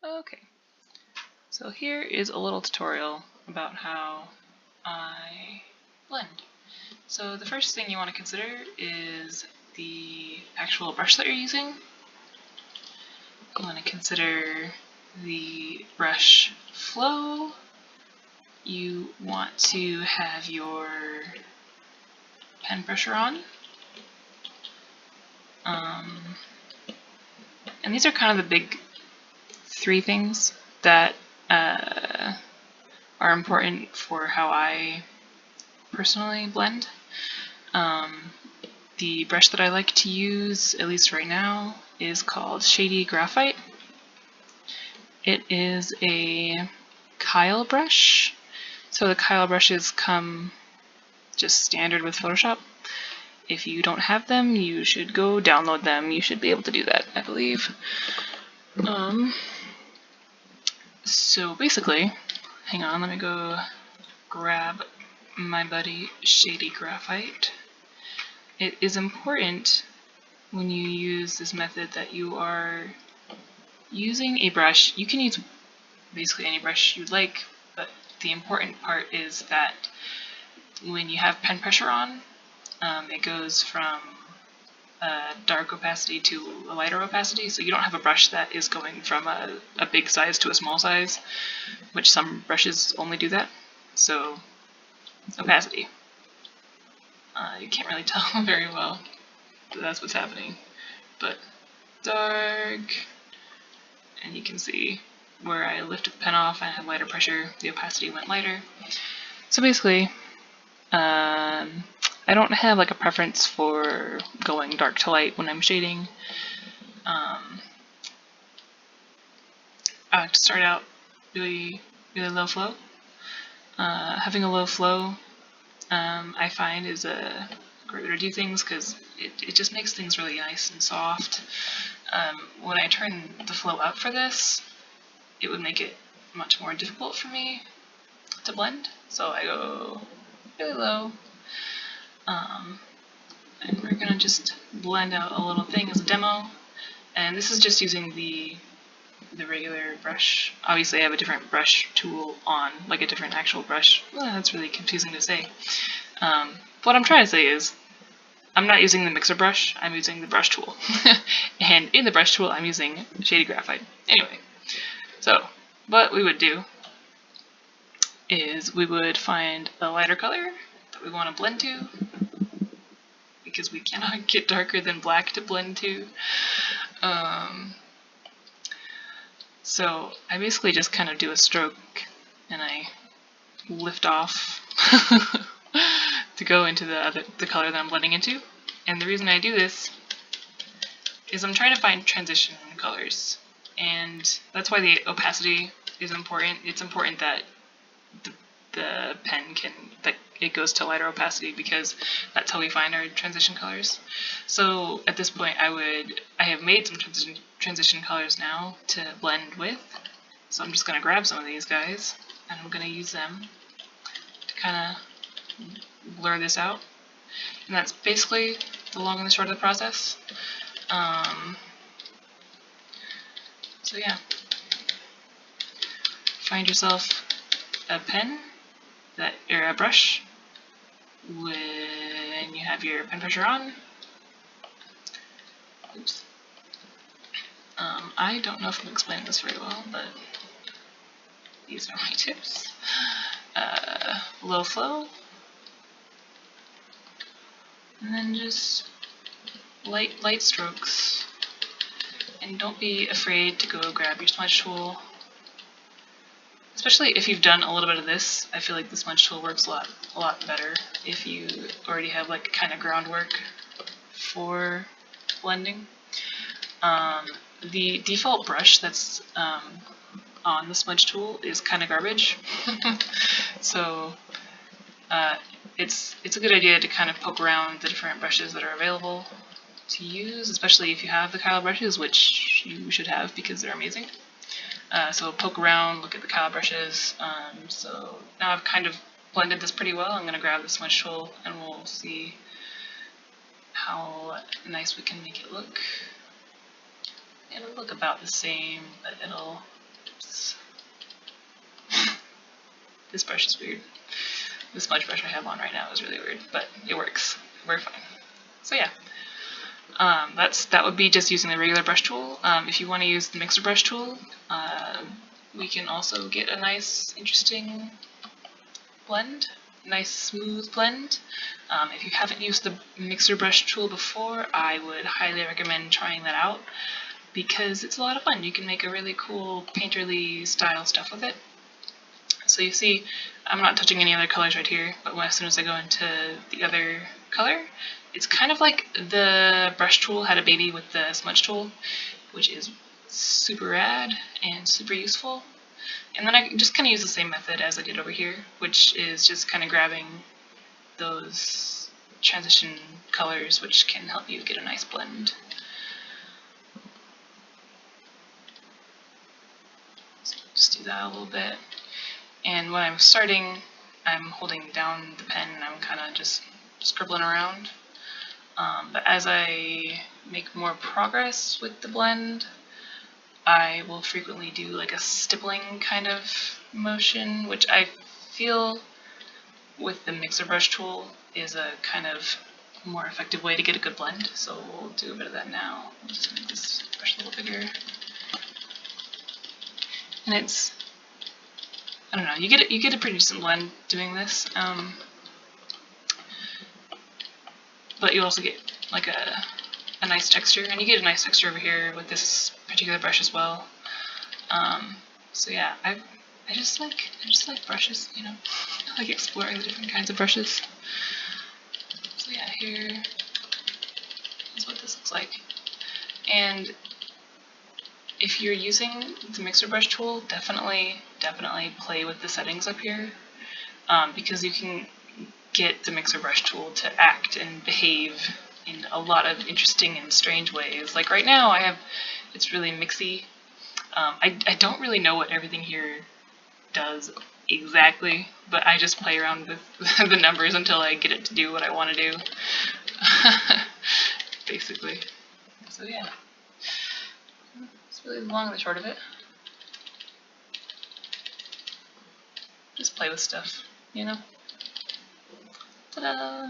Okay, so here is a little tutorial about how I blend. So the first thing you want to consider is the actual brush that you're using. You want to consider the brush flow. You want to have your pen pressure on. And these are kind of the big three things that are important for how I personally blend. The brush that I like to use, at least right now, is called Shady Graphite. It is a Kyle brush. So the Kyle brushes come just standard with Photoshop. If you don't have them, you should go download them. You should be able to do that, I believe. So basically, hang on, let me go grab my buddy Shady Graphite. It is important when you use this method that you are using a brush. You can use basically any brush you'd like, but the important part is that when you have pen pressure on, it goes from a dark opacity to a lighter opacity, so you don't have a brush that is going from a big size to a small size, which some brushes only do that. So, opacity. You can't really tell very well that that's what's happening, but dark, and you can see where I lifted the pen off and had lighter pressure, the opacity went lighter. So basically, I don't have like a preference for going dark to light when I'm shading. I like to start out really low flow. Having a low flow, I find, is a great way to do things because it just makes things really nice and soft. When I turn the flow up for this, it would make it much more difficult for me to blend. So I go really low. And we're gonna just blend out a little thing as a demo. And this is just using the regular brush. Obviously I have a different brush tool on, like a different actual brush. Well, that's really confusing to say. What I'm trying to say is, I'm not using the mixer brush, I'm using the brush tool. And in the brush tool I'm using Shady Graphite. Anyway, so what we would do is we would find a lighter color that we want to blend to, because we cannot get darker than black to blend to. So I basically just kind of do a stroke and I lift off to go into the color that I'm blending into. And the reason I do this is I'm trying to find transition colors, and that's why the opacity is important. It's important that the pen that it goes to lighter opacity, because that's how we find our transition colors. So at this point I have made some transition colors now to blend with. So I'm just going to grab some of these guys and I'm going to use them to kind of blur this out. And that's basically the long and the short of the process. So yeah, find yourself a pen or a brush when you have your pen pressure on. Oops. I don't know if I'm explaining this very well, but these are my tips. Low flow, and then just light strokes. And don't be afraid to go grab your smudge tool. Especially if you've done a little bit of this, I feel like the smudge tool works a lot better if you already have like kind of groundwork for blending. The default brush that's on the smudge tool is kind of garbage. So it's a good idea to kind of poke around the different brushes that are available to use, especially if you have the Kyle brushes, which you should have because they're amazing. So poke around, look at the Kyle brushes. So now I've kind of blended this pretty well. I'm going to grab the smudge tool and we'll see how nice we can make it look. It'll look about the same, but it'll Oops. This brush is weird. The smudge brush I have on right now is really weird, but it works. We're fine. So yeah, that would be just using the regular brush tool. If you want to use the mixer brush tool, we can also get a nice, interesting blend, nice smooth blend. If you haven't used the mixer brush tool before, I would highly recommend trying that out because it's a lot of fun. You can make a really cool painterly style stuff with it. So you see, I'm not touching any other colors right here, but as soon as I go into the other color, it's kind of like the brush tool had a baby with the smudge tool, which is super rad and super useful. And then I just kind of use the same method as I did over here, which is just kind of grabbing those transition colors, which can help you get a nice blend. So just do that a little bit. And when I'm starting, I'm holding down the pen and I'm kind of just scribbling around. But as I make more progress with the blend, I will frequently do like a stippling kind of motion, which I feel with the mixer brush tool is a kind of more effective way to get a good blend. So we'll do a bit of that now. I'll just make this brush a little bigger. And it's, I don't know, you get a pretty decent blend doing this. But you also get like a nice texture, and you get a nice texture over here with this particular brush as well. So yeah, I just like brushes, you know. I like exploring the different kinds of brushes. So yeah, here is what this looks like. And if you're using the mixer brush tool, definitely play with the settings up here, because you can get the mixer brush tool to act and behave in a lot of interesting and strange ways. Like right now, it's really mixy. I don't really know what everything here does exactly, but I just play around with the numbers until I get it to do what I want to do. Basically. So yeah. It's really the long and the short of it. Just play with stuff, you know? Ta-da!